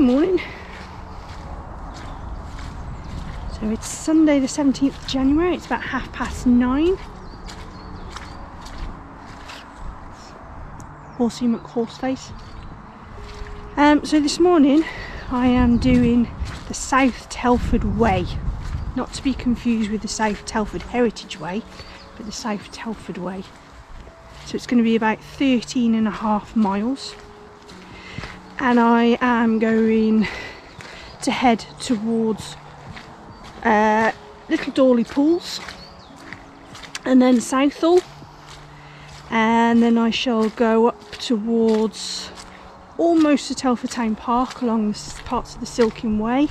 morning. So it's Sunday the 17th of January, it's about 9:30. Horsey McHorseface. So this morning I am doing the South Telford Way, not to be confused with the South Telford Heritage Way, but the South Telford Way. So it's going to be about 13.5 miles, and I am going to head towards Little Dawley Pools and then Southall, and then I shall go up towards almost to Telford Town Park along the parts of the Silking Way,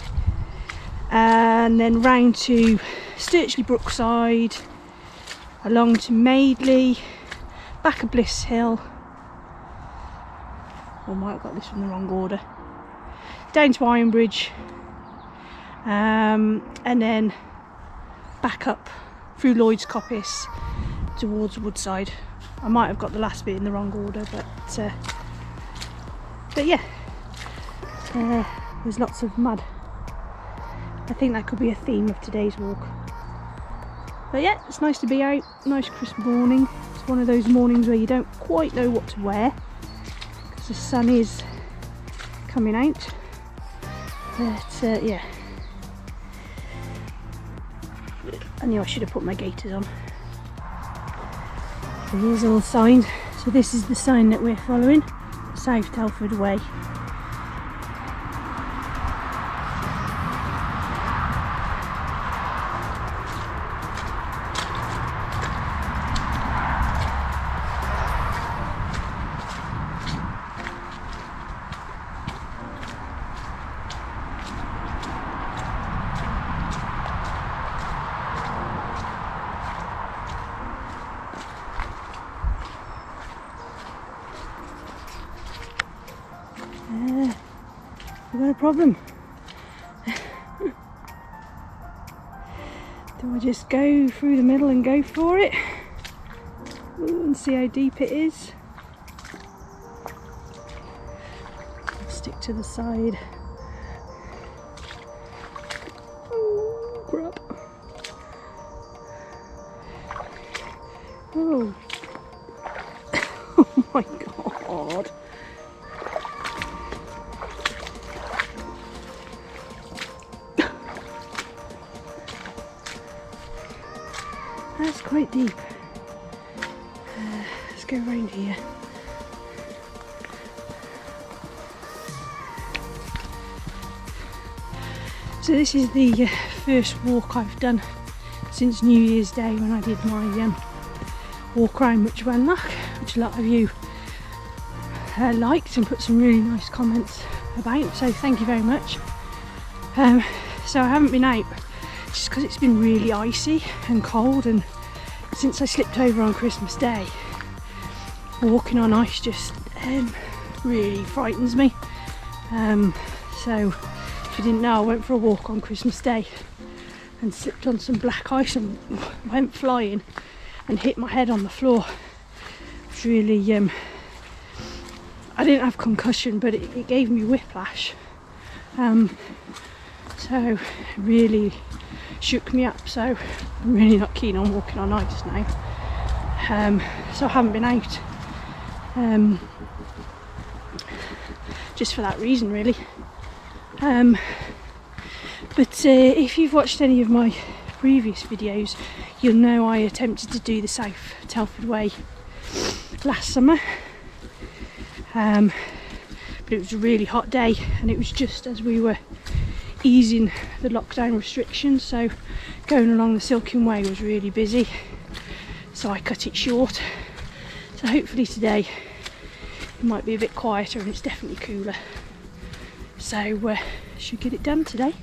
and then round to Sturchley Brookside, along to Madeley, back of Bliss Hill. I might have got this in the wrong order. Down to Ironbridge, and then back up through Lloyd's Coppice towards Woodside. I might have got the last bit in the wrong order, but yeah, there's lots of mud. I think that could be a theme of today's walk. But yeah, it's nice to be out, nice crisp morning. It's one of those mornings where you don't quite know what to wear because the sun is coming out. But yeah, I knew I should have put my gaiters on. So here's all signed. So this is the sign that we're following, South Telford Way. We've got a problem. Do I just go through the middle and go for it? Ooh, and see how deep it is? I'll stick to the side. Oh, crap. Oh. Oh my god. That's quite deep. Let's go around here. So this is the first walk I've done since New Year's Day, when I did my walk around Much Wenlock, which a lot of you liked and put some really nice comments about, so thank you very much. So I haven't been out just because it's been really icy and cold, and since I slipped over on Christmas Day, walking on ice just really frightens me. So if you didn't know, I went for a walk on Christmas Day and slipped on some black ice and went flying and hit my head on the floor. It's really, I didn't have concussion, but it gave me whiplash. So it really shook me up, so I'm really not keen on walking on ice now. So I haven't been out, just for that reason really. But if you've watched any of my previous videos, you'll know I attempted to do the South Telford Way last summer, but it was a really hot day, and it was just as we were easing the lockdown restrictions, so going along the Silking Way was really busy, so I cut it short. So hopefully today it might be a bit quieter and it's definitely cooler, so should get it done today.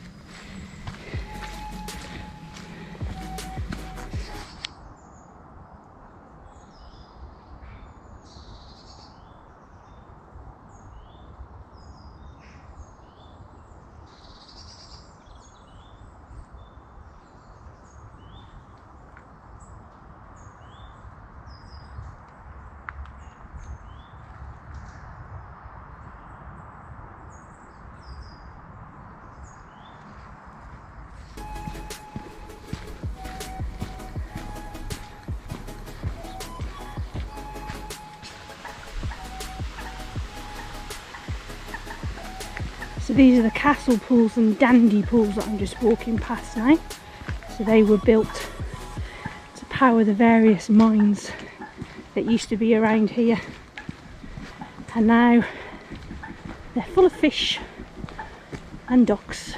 So these are the castle pools and dandy pools that I'm just walking past now. So they were built to power the various mines that used to be around here, and now they're full of fish and ducks.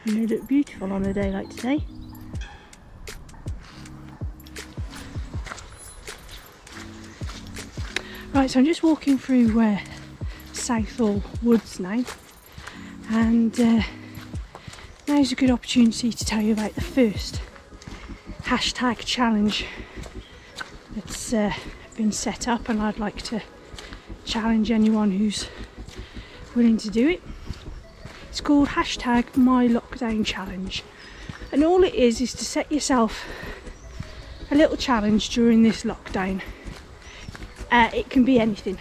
And they look beautiful on a day like today. Right, so I'm just walking through Southall Woods now, and now's a good opportunity to tell you about the first hashtag challenge that's been set up, and I'd like to challenge anyone who's willing to do it. It's called hashtag My Lockdown Challenge, and all it is to set yourself a little challenge during this lockdown. It can be anything.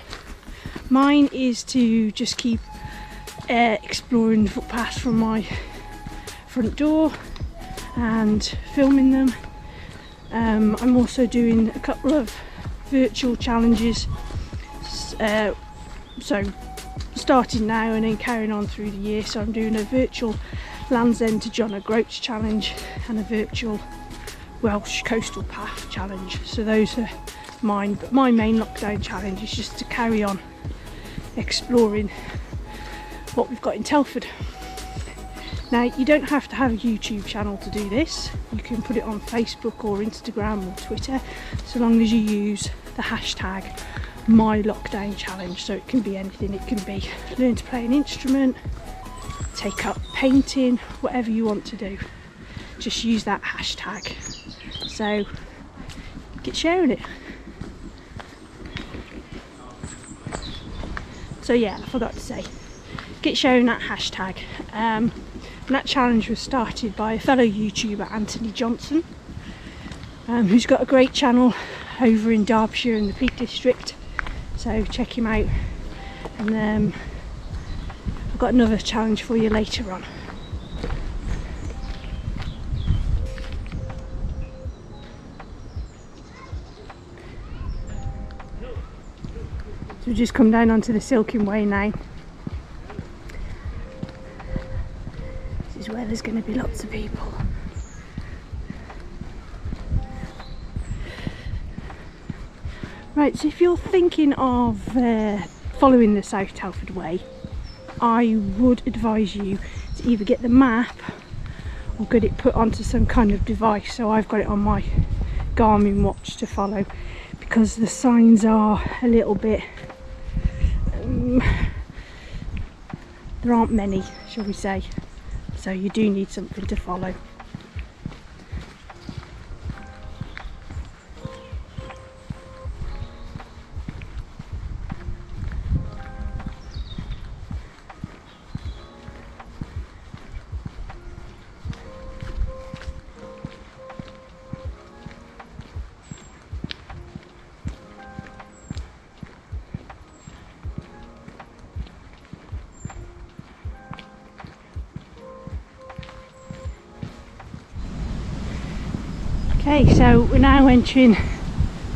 Mine is to just keep exploring the footpaths from my front door and filming them. I'm also doing a couple of virtual challenges, so starting now and then carrying on through the year. So I'm doing a virtual Land's End to John O'Groats challenge and a virtual Welsh Coastal Path challenge. So those are mine, but my main lockdown challenge is just to carry on exploring what we've got in Telford. Now, you don't have to have a YouTube channel to do this. You can put it on Facebook or Instagram or Twitter, so long as you use the hashtag My Lockdown Challenge. So it can be anything. It can be learn to play an instrument, take up painting, whatever you want to do. Just use that hashtag. So get sharing it. So yeah, I forgot to say, get sharing that hashtag. And that challenge was started by a fellow YouTuber, Anthony Johnson, who's got a great channel over in Derbyshire in the Peak District. So check him out. And I've got another challenge for you later on. So we've just come down onto the Silken Way now. This is where there's going to be lots of people. Right, so if you're thinking of following the South Telford Way, I would advise you to either get the map or get it put onto some kind of device. So I've got it on my Garmin watch to follow, because the signs are a little bit there aren't many, shall we say, so you do need something to follow. Okay, so we're now entering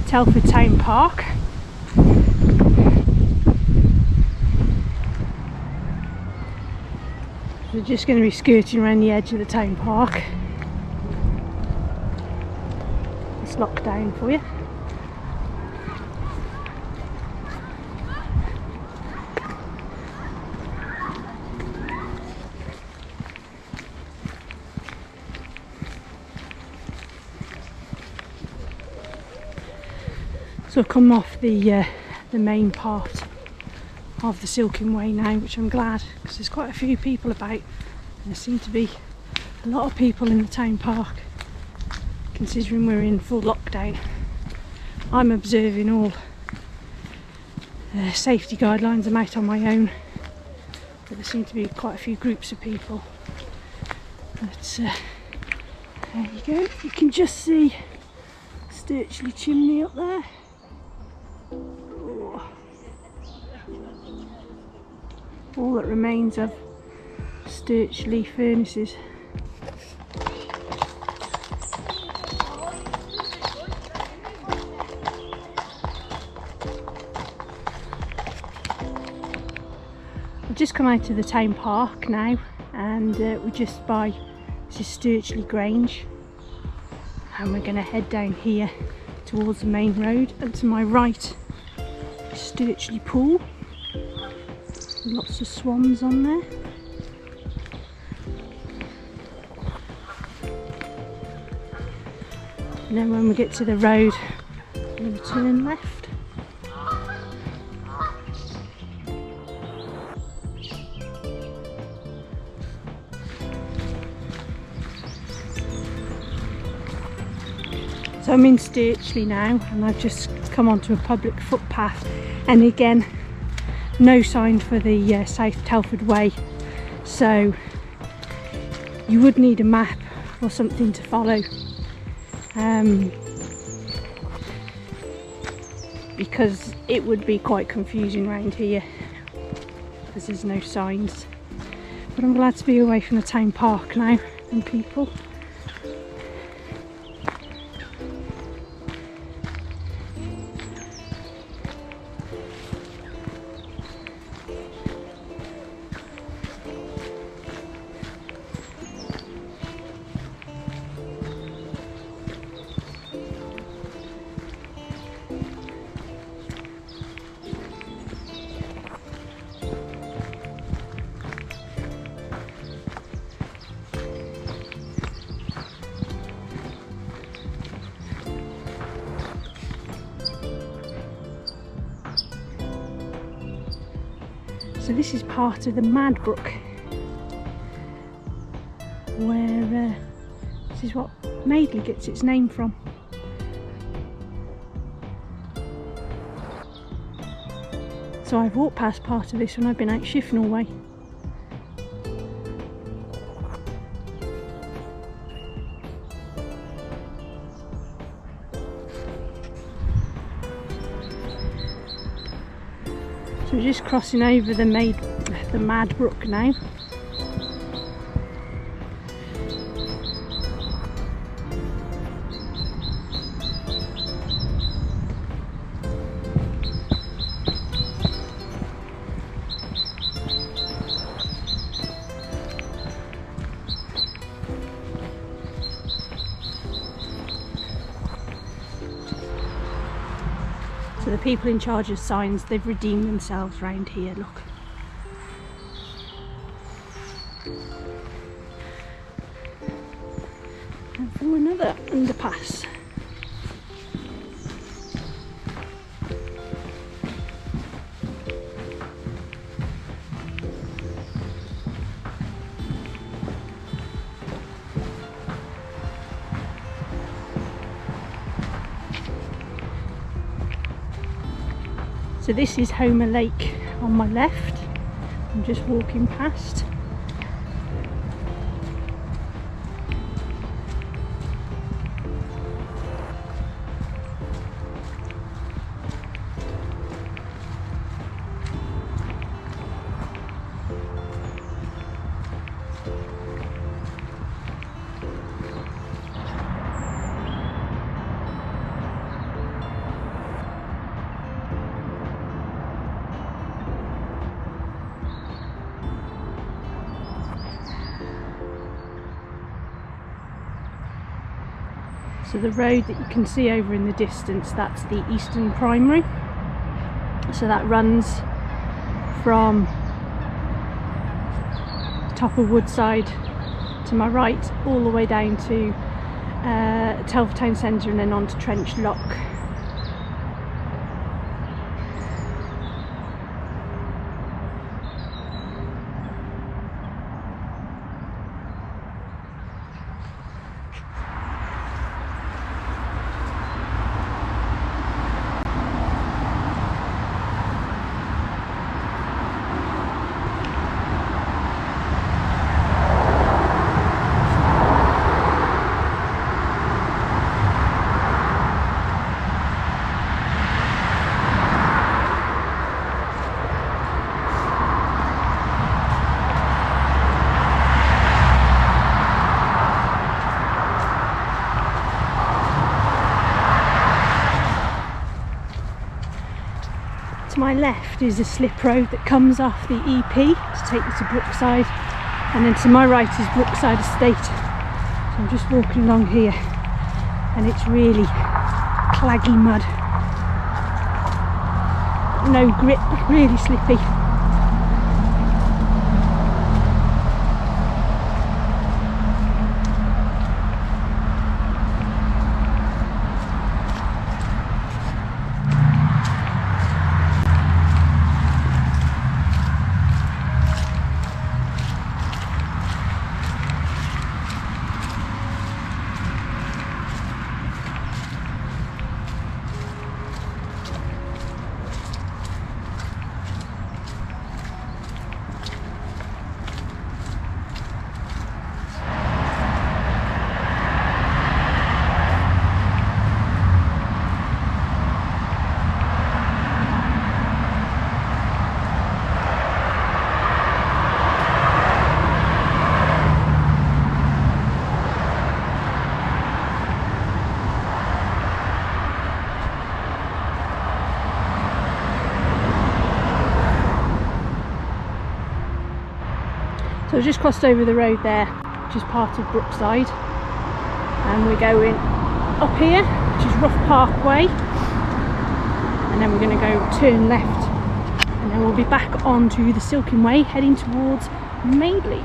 Telford Town Park. We're just going to be skirting around the edge of the town park. It's locked down for you. So I've come off the main part of the Silken Way now, which I'm glad, because there's quite a few people about, and there seem to be a lot of people in the town park, considering we're in full lockdown. I'm observing all safety guidelines. I'm out on my own, but there seem to be quite a few groups of people. But there you go, you can just see Sturchley chimney up there. Oh. all that remains of Sturchley furnaces. I've just come out to the town park now, and we're just by, this is Sturchley Grange, and we're going to head down here towards the main road, and to my right is Sturchley Pool. Lots of swans on there. And then when we get to the road, we're going to turn left. So I'm in Sturchley now, and I've just come onto a public footpath, and again no sign for the South Telford Way, so you would need a map or something to follow, because it would be quite confusing around here because there's no signs. But I'm glad to be away from the town park now and people. So this is part of the Mad Brook, where this is what Madeley gets its name from. So I've walked past part of this when I've been out Shifnal Way. So we're just crossing over the Mad Brook now. So the people in charge of signs, they've redeemed themselves round here, look. And through another underpass. So this is Homer Lake on my left. I'm just walking past. So the road that you can see over in the distance, that's the Eastern Primary. So that runs from top of Woodside to my right, all the way down to Telford Town Centre and then on to Trench Lock. to my left is a slip road that comes off the EP to take you to Brookside, and then to my right is Brookside Estate. So I'm just walking along here and it's really claggy mud, no grip, really slippy. So I've just crossed over the road there, which is part of Brookside, and we're going up here, which is Rough Parkway, and then we're going to go turn left, and then we'll be back onto the Silken Way heading towards Madeley.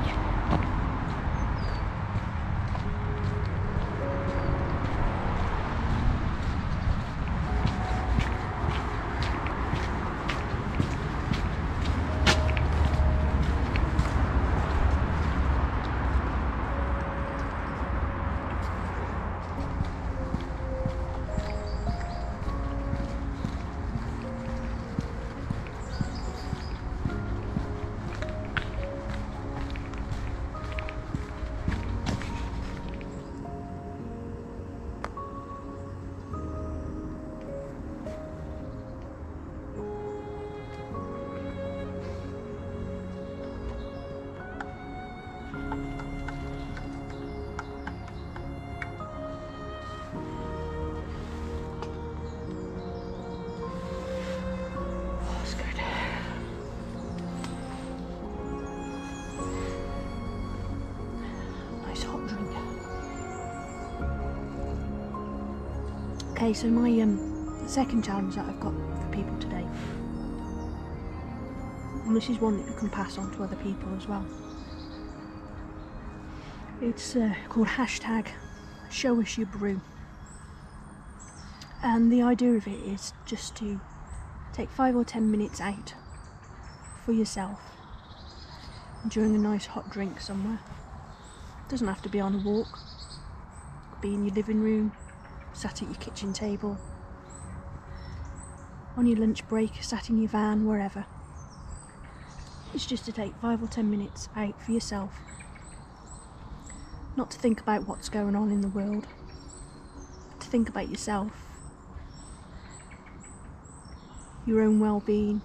Okay, so my second challenge that I've got for people today, and this is one that you can pass on to other people as well. It's called hashtag show us your brew, and the idea of it is just to take 5 or 10 minutes out for yourself, enjoying a nice hot drink somewhere. It doesn't have to be on a walk, it could be in your living room, sat at your kitchen table, on your lunch break, sat in your van, wherever. It's just to take 5 or 10 minutes out for yourself, not to think about what's going on in the world, but to think about yourself, your own well-being,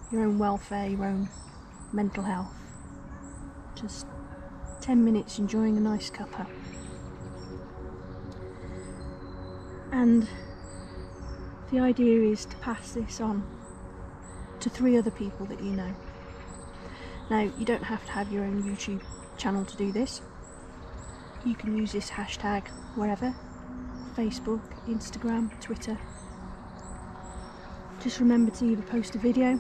your own welfare, your own mental health. Just 10 minutes enjoying a nice cuppa. And the idea is to pass this on to 3 other people that you know. Now, you don't have to have your own YouTube channel to do this. You can use this hashtag wherever, Facebook, Instagram, Twitter. Just remember to either post a video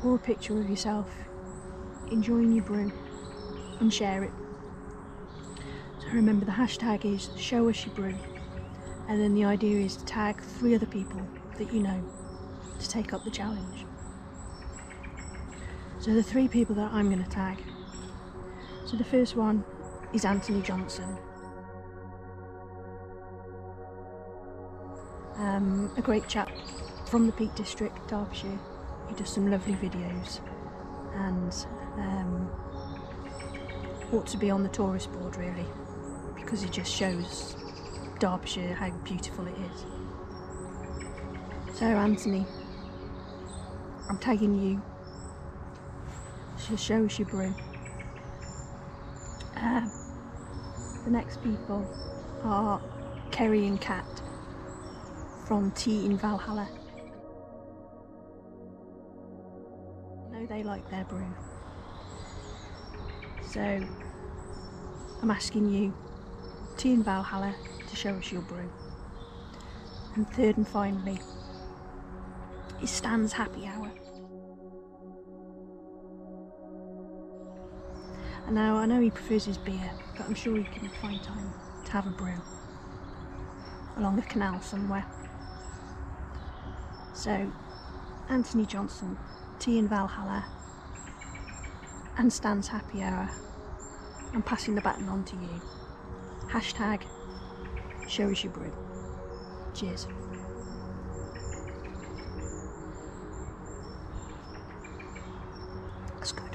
or a picture of yourself enjoying your brew and share it. So remember, the hashtag is show us your brew. And then the idea is to tag 3 other people that you know to take up the challenge. So the 3 people that I'm going to tag. So the first one is Anthony Johnson. A great chap from the Peak District, Derbyshire. He does some lovely videos and ought to be on the tourist board really, because he just shows Derbyshire, how beautiful it is. So Anthony, I'm tagging you to show us your brew. The next people are Kerry and Kat from In Valhalla. know they like their brew. So I'm asking you, In Valhalla, to show us your brew. And third and finally is Stan's happy hour. And now I know he prefers his beer, but I'm sure he can find time to have a brew along a canal somewhere. So Anthony Johnson, In Valhalla, and Stan's happy hour, I'm passing the baton on to you. Hashtag show us your brew. Cheers. That's good.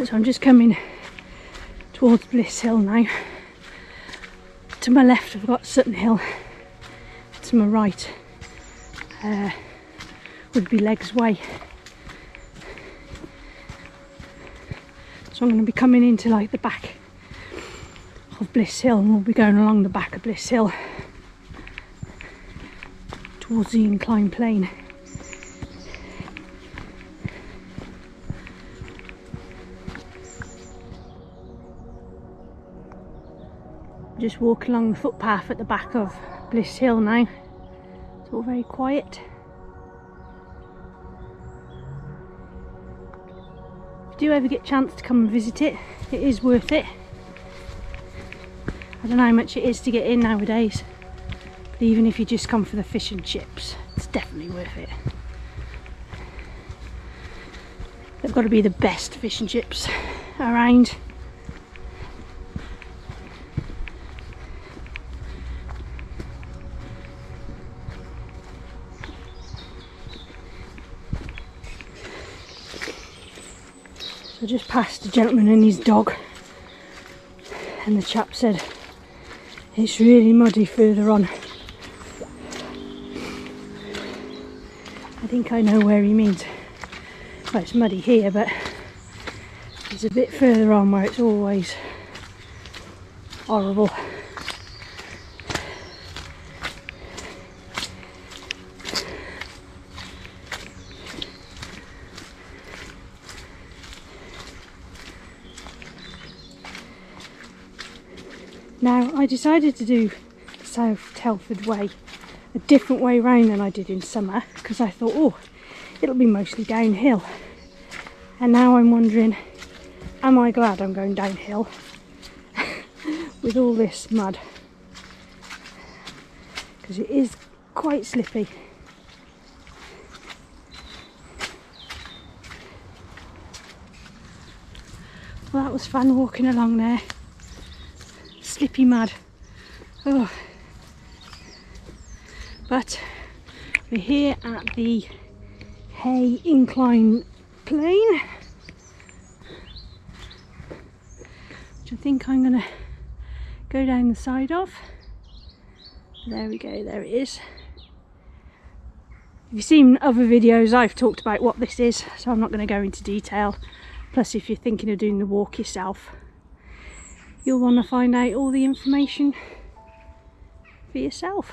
So I'm just coming towards Bliss Hill now. To my left I've got Sutton Hill, to my right would be Legs Way. So I'm going to be coming into like the back of Bliss Hill, and we'll be going along the back of Bliss Hill towards the inclined plane. Just walk along the footpath at the back of Bliss Hill now. It's all very quiet. If you do ever get a chance to come and visit it, it is worth it. I don't know how much it is to get in nowadays, but even if you just come for the fish and chips, it's definitely worth it. They've got to be the best fish and chips around. I just passed a gentleman and his dog, and the chap said it's really muddy further on. I think I know where he means. Well, it's muddy here, but it's a bit further on where it's always horrible. Now, I decided to do the South Telford Way a different way round than I did in summer, because I thought, oh, it'll be mostly downhill. And now I'm wondering, am I glad I'm going downhill with all this mud? Because it is quite slippy. Well, that was fun walking along there. Slippy mud. Oh. But we're here at the Hay incline plane, which I think I'm going to go down the side of. There we go, there it is. If you've seen other videos, I've talked about what this is, so I'm not going to go into detail. Plus, if you're thinking of doing the walk yourself, you'll want to find out all the information for yourself.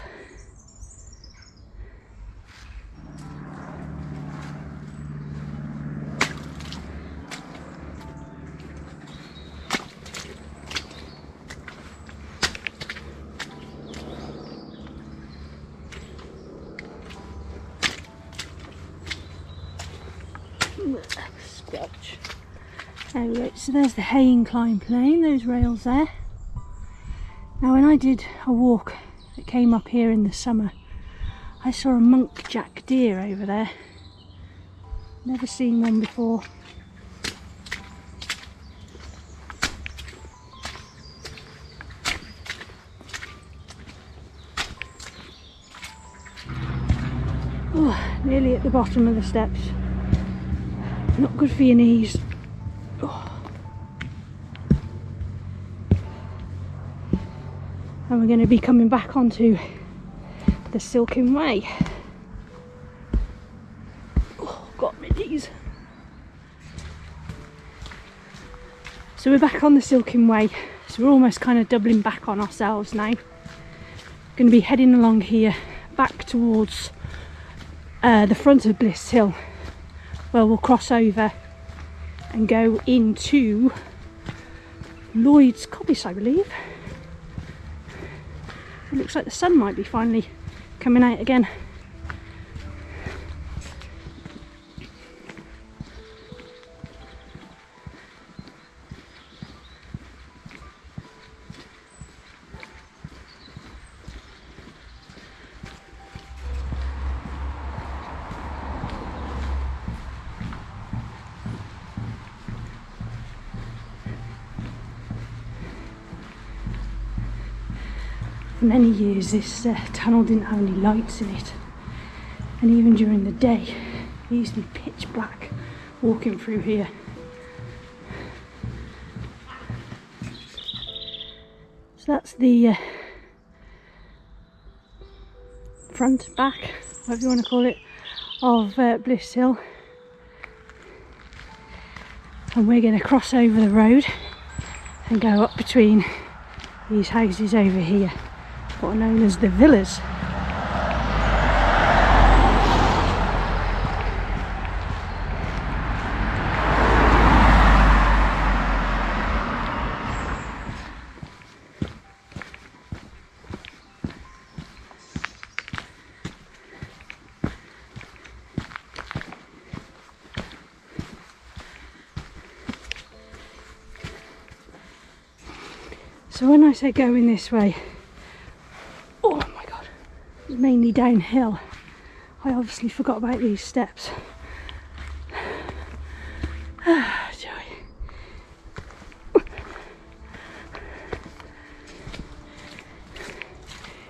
Squelch. There we go. So there's the hay incline plane, those rails there. Now when I did a walk that came up here in the summer, I saw a monkjack deer over there. Never seen one before. Oh, nearly at the bottom of the steps. Not good for your knees. Oh. And we're going to be coming back onto the Silken Way. Oh, got my knees. So we're back on the Silken Way. So we're almost kind of doubling back on ourselves now. Going to be heading along here back towards the front of Bliss Hill, where we'll cross over and go into Lloyd's Coppice, I believe. It looks like the sun might be finally coming out again. For many years this tunnel didn't have any lights in it, and even during the day it used to be pitch black walking through here. So that's the front, back, whatever you want to call it, of Bliss Hill, and we're going to cross over the road and go up between these houses over here, what are known as the villas. So when I say going this way, oh my god, it's mainly downhill. I obviously forgot about these steps. Ah, joy.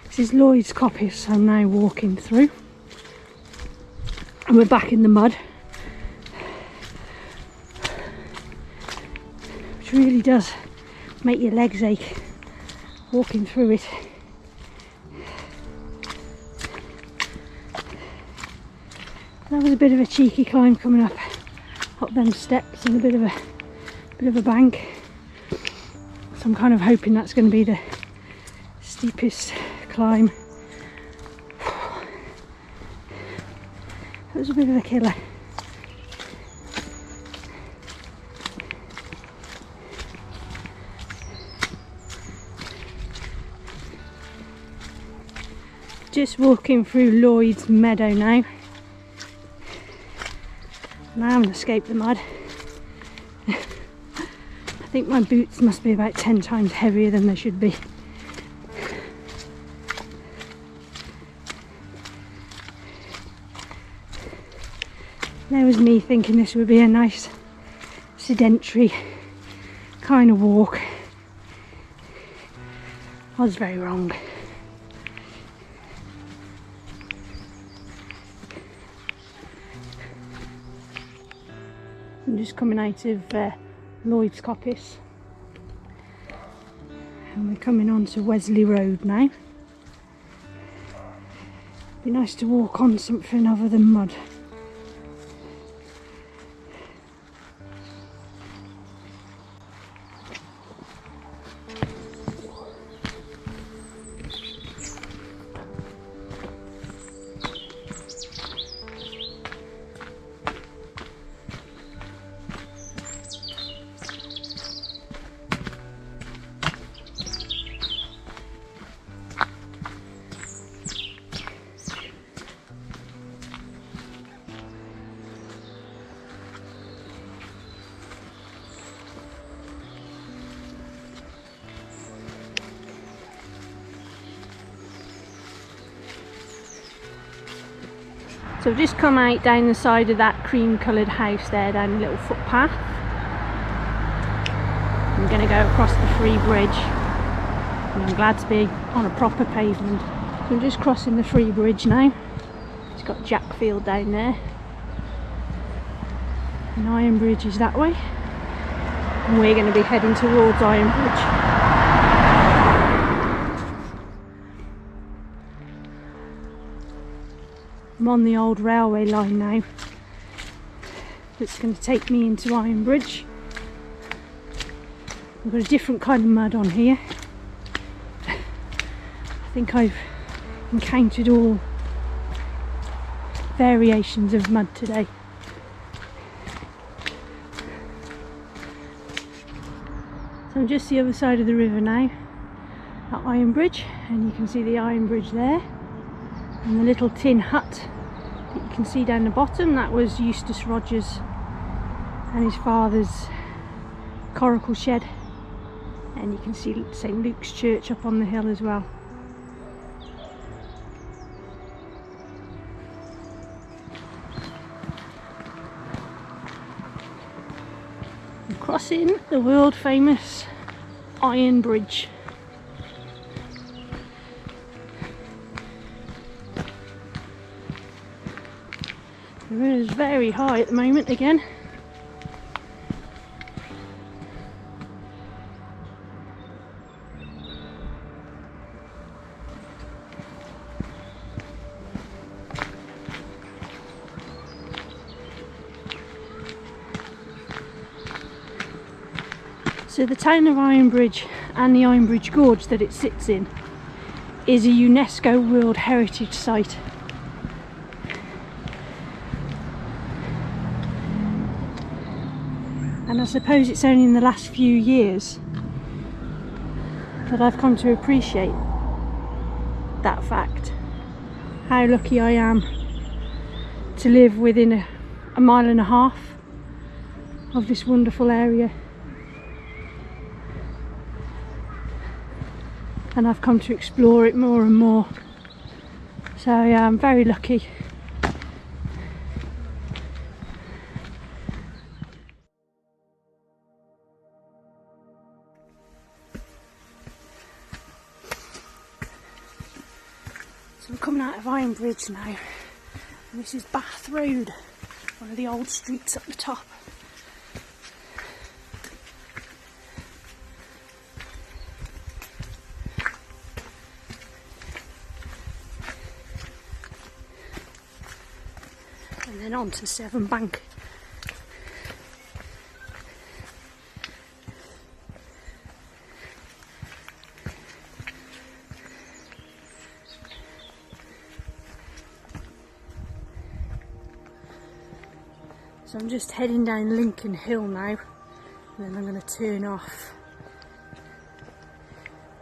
This is Lloyd's Coppice I'm now walking through. And we're back in the mud. Which really does make your legs ache walking through it. That was a bit of a cheeky climb coming up them steps, and a bit of a bank. So I'm kind of hoping that's going to be the steepest climb. That was a bit of a killer. Just walking through Lloyd's meadow now, and I haven't escaped the mud. I think my boots must be about 10 times heavier than they should be. There was me thinking this would be a nice sedentary kind of walk. I was very wrong. I'm just coming out of Lloyd's Coppice, and we're coming on to Wesley Road now. Be nice to walk on something other than mud. So I've just come out down the side of that cream coloured house there, down a little footpath. I'm going to go across the Free Bridge, and I'm glad to be on a proper pavement. So I'm just crossing the Free Bridge now. It's got Jackfield down there, and Iron Bridge is that way, and we're going to be heading towards Iron Bridge. I'm on the old railway line now that's going to take me into Iron Bridge. We've got a different kind of mud on here. I think I've encountered all variations of mud today. So I'm just the other side of the river now at Iron Bridge, and you can see the Iron Bridge there, and the little tin hut that you can see down the bottom, that was Eustace Rogers and his father's coracle shed. And you can see St Luke's Church up on the hill as well. I'm crossing the world famous Iron Bridge. The river is very high at the moment again. So the town of Iron Bridge and the Iron Bridge Gorge that it sits in is a UNESCO World Heritage Site. And I suppose it's only in the last few years that I've come to appreciate that fact. How lucky I am to live within a mile and a half of this wonderful area. And I've come to explore it more and more. So yeah, I'm very lucky. So we're coming out of Iron Bridge now, and this is Bath Road, one of the old streets up the top. And then on to Severn Bank. So I'm just heading down Lincoln Hill now, and then I'm going to turn off.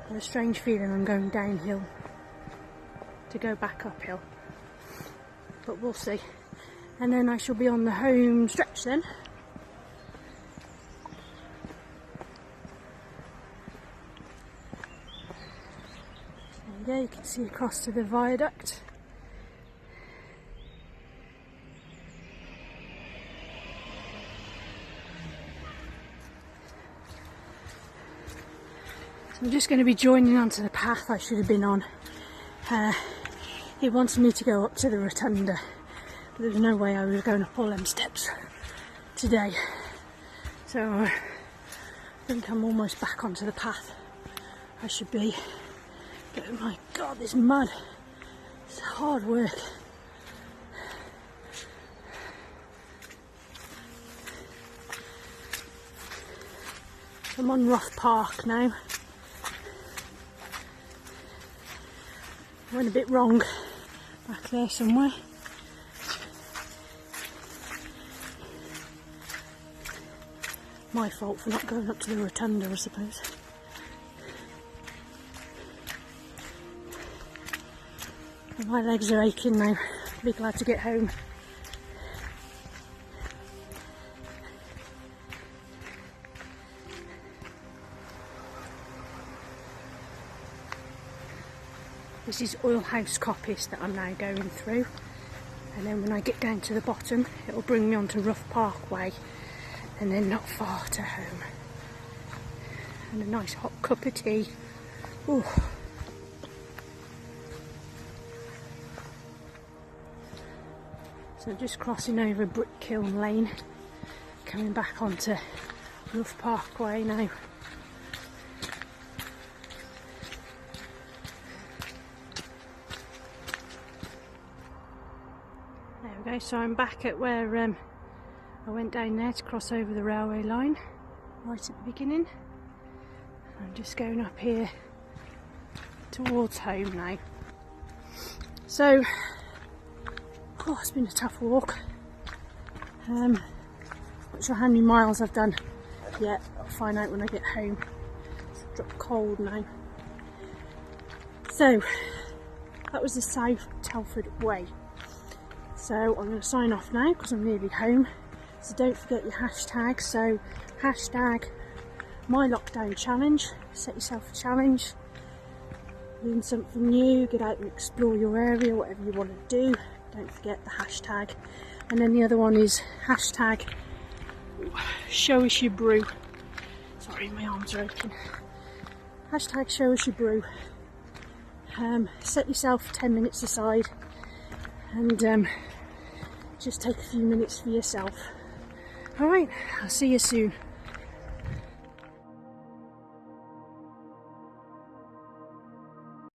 I have a strange feeling I'm going downhill to go back uphill, but we'll see. And then I shall be on the home stretch then. There you go, you can see across to the viaduct. So I'm just going to be joining onto the path I should have been on. It wanted me to go up to the rotunda. There's no way I was going up all them steps today, so I think I'm almost back onto the path I should be. But oh my god, this mud, it's hard work. I'm on Rough Park now. I went a bit wrong back there somewhere. My fault for not going up to the rotunda, I suppose. My legs are aching now. I'll be glad to get home. This is Oil House Coppice that I'm now going through. and then when I get down to the bottom it'll bring me onto Rough Parkway, and then not far to home. And a nice hot cup of tea. Ooh. So just crossing over Brickkiln Lane, coming back onto Rough Parkway now. There we go, so I'm back at where I went down there to cross over the railway line, right at the beginning. I'm just going up here towards home now. So, it's been a tough walk. Not sure how many miles I've done yet. I'll find out when I get home. It's dropped cold now. So, that was the South Telford Way. So I'm going to sign off now because I'm nearly home. So don't forget your hashtag. So hashtag my lockdown challenge. Set yourself a challenge. Learn something new. Get out and explore your area, whatever you want to do. Don't forget the hashtag. And then the other one is hashtag show us your brew. Sorry, my arms are aching. Hashtag show us your brew. Set yourself 10 minutes aside and just take a few minutes for yourself. Alright, I'll see you soon.